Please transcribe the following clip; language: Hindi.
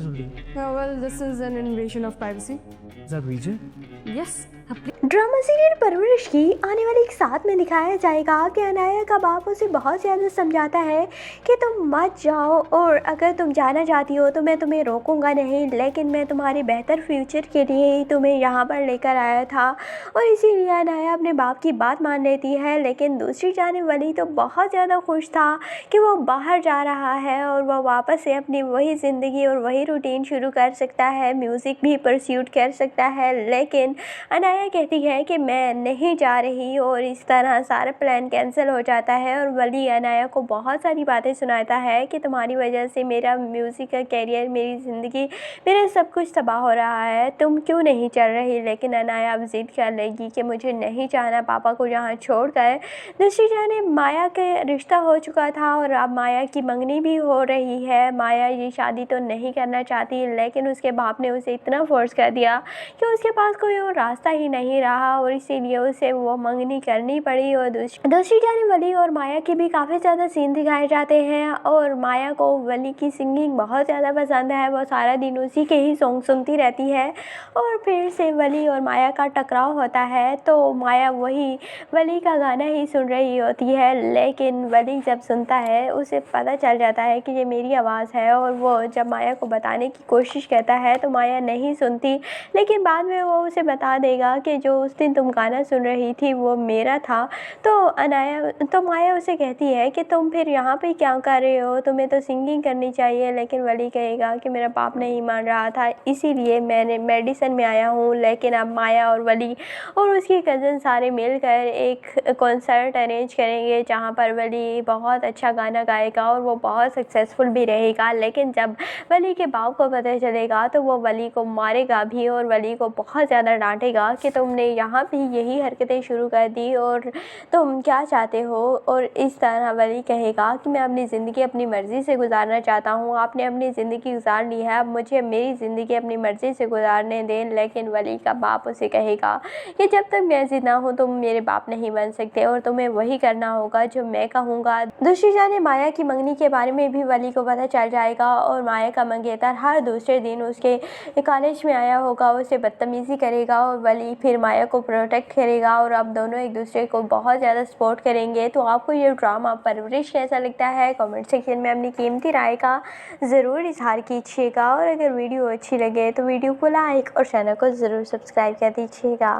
सुन रही है? Well, this is an invasion of privacy. Is that region? Yes. Drama serial परवरिश की आने वाली एक साथ में दिखाया जाएगा कि अनाया का बाप उसे बहुत ज़्यादा समझाता है कि तुम मत जाओ, और अगर तुम जाना चाहती हो तो मैं तुम्हें रोकूंगा नहीं, लेकिन मैं तुम्हारे बेहतर फ्यूचर के लिए ही तुम्हें यहाँ पर लेकर आया था। और इसीलिए अनाया अपने बाप की बात मान लेती है। लेकिन दूसरी जाने वाली तो बहुत ज़्यादा खुश था कि वो बाहर जा रहा है और वह वापस से अपनी वही ज़िंदगी और वही रूटीन शुरू कर सकता है, म्यूज़िक भी परस्यूट कर सकता है। लेकिन अनाया कहती है कि मैं नहीं जा रही, और इस तरह सारा प्लान कैंसिल हो जाता है। और वली अनाया को बहुत सारी बातें सुनाता है कि तुम्हारी वजह से मेरा म्यूज़िक का कैरियर, मेरी ज़िंदगी, मेरा सब कुछ तबाह हो रहा है, तुम क्यों नहीं चल रही। लेकिन अनाया अब ज़िद कर लेगी कि मुझे नहीं जाना पापा को यहाँ छोड़कर। दूसरी जाने माया के रिश्ता हो चुका था और अब माया की मंगनी भी हो रही है। माया ये शादी तो नहीं करना चाहती, लेकिन उसके बाप ने उसे इतना फोर्स कर दिया कि उसके पास कोई और रास्ता ही नहीं रहा, और इसीलिए उसे वो मंगनी करनी पड़ी। और दूसरी जाने वली और माया के भी काफ़ी ज़्यादा सीन दिखाए जाते हैं, और माया को वली की सिंगिंग बहुत ज़्यादा पसंद है। वो सारा दिन उसी के ही सॉन्ग सुनती रहती है, और फिर से वली और माया का टकराव होता है तो माया वही वली का गाना ही सुन रही होती है। लेकिन वली जब सुनता है उसे पता चल जाता है कि ये मेरी आवाज़ है, और वो जब माया को बताने की कोशिश करता है तो माया नहीं सुनती। लेकिन बाद में वो उसे बता देगा कि जो उस दिन तुम गाना सुन रही थी वो मेरा था। तो माया उसे कहती है कि तुम फिर यहाँ पे क्या कर रहे हो, तुम्हें तो सिंगिंग करनी चाहिए। लेकिन वली कहेगा कि मेरा बाप नहीं मान रहा था, इसीलिए मैंने मेडिसिन में आया हूँ। लेकिन अब माया और वली और उसकी कज़न सारे मिलकर एक कॉन्सर्ट अरेंज करेंगे जहाँ पर वली बहुत अच्छा गाना गाएगा और वो बहुत सक्सेसफुल भी रहेगा। लेकिन जब वली के बाप को पता चलेगा तो वो वली को मारेगा भी, और वली को बहुत ज़्यादा डांटेगा कि तुमने यहाँ भी यही हरकतें शुरू कर दी और तुम क्या चाहते हो। और इस तरह वली कहेगा कि मैं अपनी ज़िंदगी अपनी मर्ज़ी से गुजारना चाहता हूँ, आपने अपनी ज़िंदगी गुजार ली है, अब मुझे मेरी ज़िंदगी अपनी मर्ज़ी से गुजारने दें। लेकिन वली का बाप उसे कहेगा कि जब तक मैं जिंदा हूँ तुम मेरे बाप नहीं बन सकते, और तुम्हें वही करना होगा जो मैं कहूँगा। दूसरी जाने माया की मंगनी के बारे में भी वली को पता चल जाएगा, और माया का मंगेतर हर दूसरे दिन उसके कॉलेज में आया होगा, उसे बदतमीज़ी करेगा, और वली फिर माया को प्रोटेक्ट करेगा, और अब दोनों एक दूसरे को बहुत ज़्यादा सपोर्ट करेंगे। तो आपको ये ड्रामा परवरिश कैसा लगता है, कमेंट सेक्शन में अपनी कीमती राय का ज़रूर इजहार कीजिएगा। और अगर वीडियो अच्छी लगे तो वीडियो को लाइक और चैनल को ज़रूर सब्सक्राइब कर दीजिएगा।